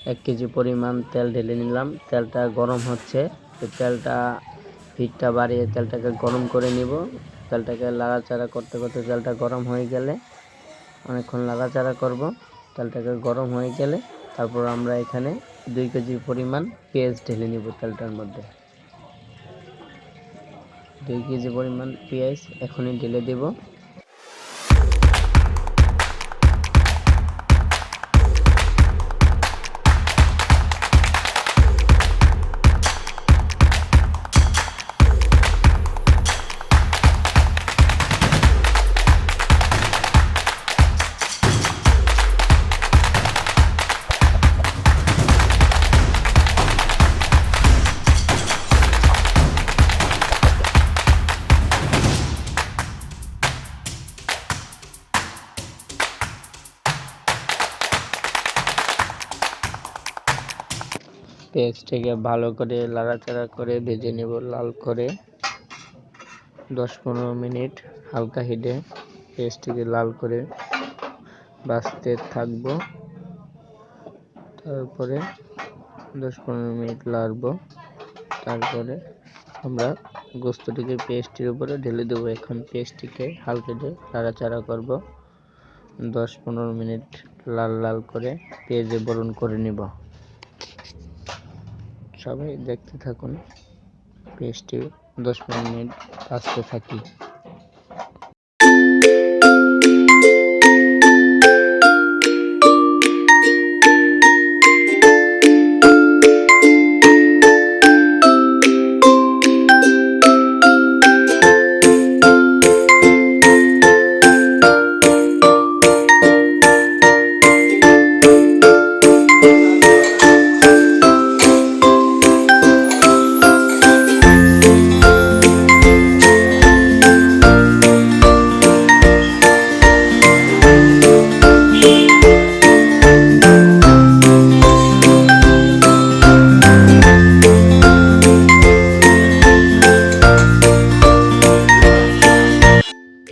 1 KG পরিমাণ তেল ঢেলে নিলাম। তেলটা গরম হচ্ছে, তো তেলটা হিটটা বাড়িয়ে তেলটাকে গরম করে নিব। তেলটাকে লাড়াচাড়া করতে করতে তেলটা গরম হয়ে গেলে অনেকক্ষণ লাড়াচাড়া করব। তেলটাকে গরম হয়ে গেলে তারপর আমরা এখানে 2 কেজি পরিমাণ পেঁয়াজ ঢেলে নিব তেলটার মধ্যে। 2 কেজি পরিমাণ পেঁয়াজ এখনই ঢেলে দেব। পেঁয়াজটাকে ভালো করে লাড়াচাড়া করে ভেজে নেব লাল করে। 10-15 মিনিট হালকা হিটে পেঁয়াজটাকে লাল করে ভাজতে থাকবো। তারপরে 10-15 মিনিট লাড়বো। তারপরে আমরা গোস্তটিকে পেস্টের উপরে ঢেলে দেবো। এখন পেস্টটিকে হালকা দিয়ে নাড়াচাড়া করব। 10-15 মিনিট লাল লাল করে পেঁয়াজে বরণ করে নিব। সবাই দেখতে থাকুন, পেস্টটি 10-15 মিনিট ভাজতে থাকি।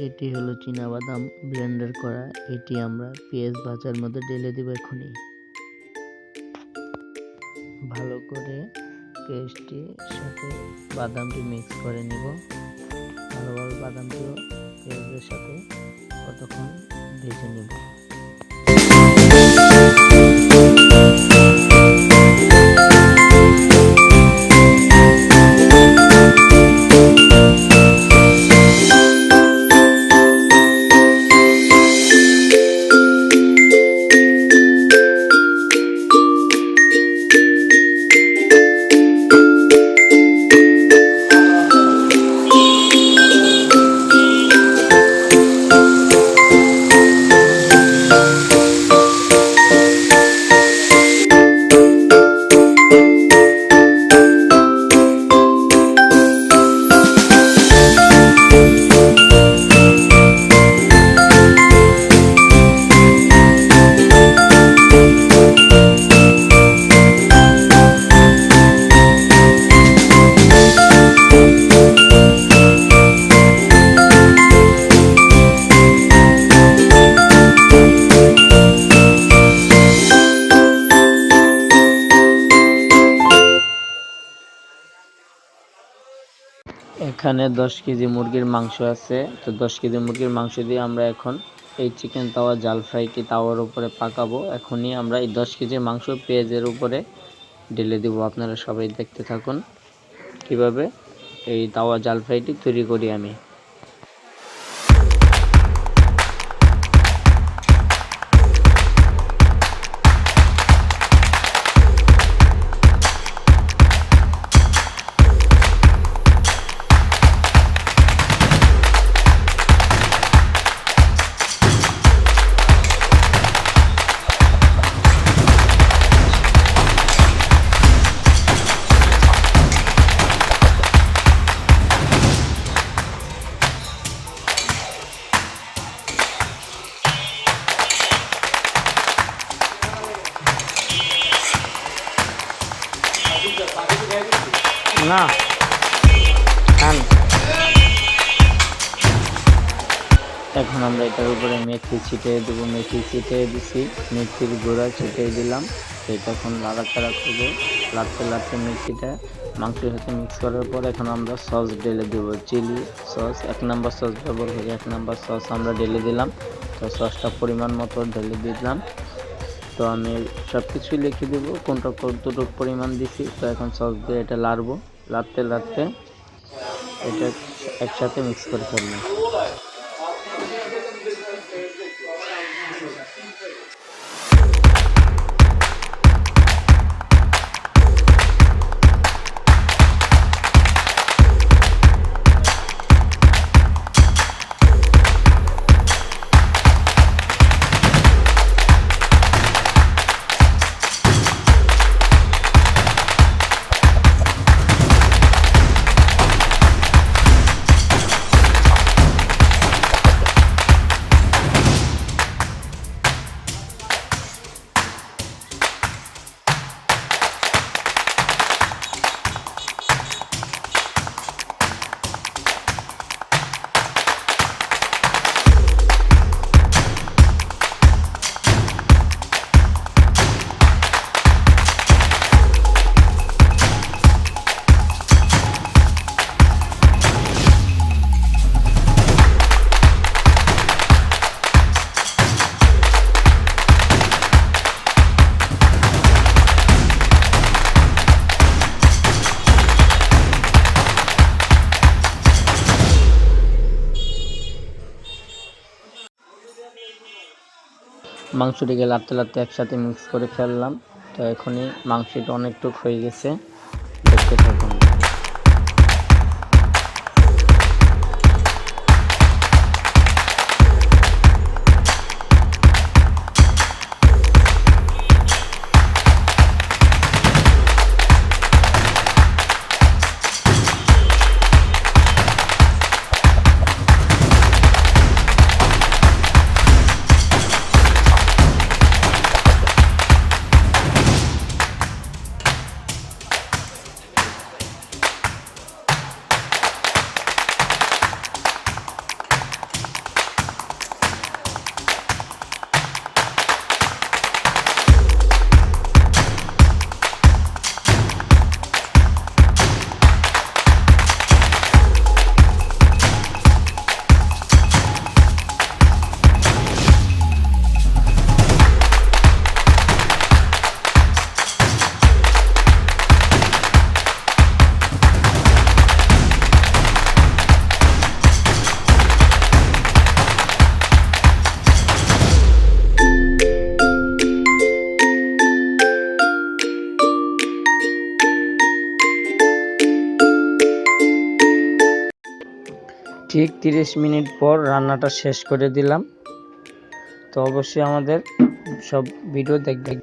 এটি হলো চীনাবাদাম ব্লেন্ডার করা। এটি আমরা পেঁয়াজ ভাজার মধ্যে ঢেলে দেব। এখনই ভালো করে পেস্টটির সাথে বাদামটি মিক্স করে নিব। ভালোভাবে বাদামটিও পেঁয়াজের সাথে কতক্ষণ ভেজে নেব। এখানে 10 কেজি মুরগির মাংস আছে। তো 10 কেজি মুরগির মাংস দিয়ে আমরা এখন এই চিকেন তাওয়া জাল ফ্রাইটি তাওয়ার উপরে পাকাবো। এখনই আমরা এই 10 কেজি মাংস পেঁয়াজের উপরে ঢেলে দেব। আপনারা সবাই দেখতে থাকুন কিভাবে এই তাওয়া জাল ফ্রাইটি তৈরি করি আমি। না খান। এখন আমরা এটার উপরে মেথি ছিটিয়ে দেবো। মেথি ছিটিয়ে দিছি, মেথির গুঁড়া ছিটিয়ে দিলাম। এটা এখন নাড়াচাড়া করবো, লাড়তে লাড়তে মিক্সিটা মাংসের সাথে মিক্স করার পর এখন আমরা সস ঢেলে দেবো। চিলি সস 1 নাম্বার সস ব্যবহার করি, 1 নাম্বার সস আমরা ঢেলে দিলাম। তো সসটা পরিমাণ মতো ঢেলে দিলাম। তো আমি সব কিছুই লিখে দেবো কোনটা কতটুকু পরিমাণ দিছি। তো এখন সস দিয়ে এটা লাড়বো, লাড়তে লাড়তে এটা একসাথে মিক্স করে ফেলবো। মাংসটিকে লাড়তে লাড়তে একসাথে মিক্স করে ফেললাম। তো এখনই মাংসটা অনেকটুক হয়ে গেছে, দেখতে থাকুন। ঠিক 30 মিনিট পর রান্নাটা শেষ করে দিলাম। তো অবশ্যই আমাদের সব ভিডিও দেখবেন।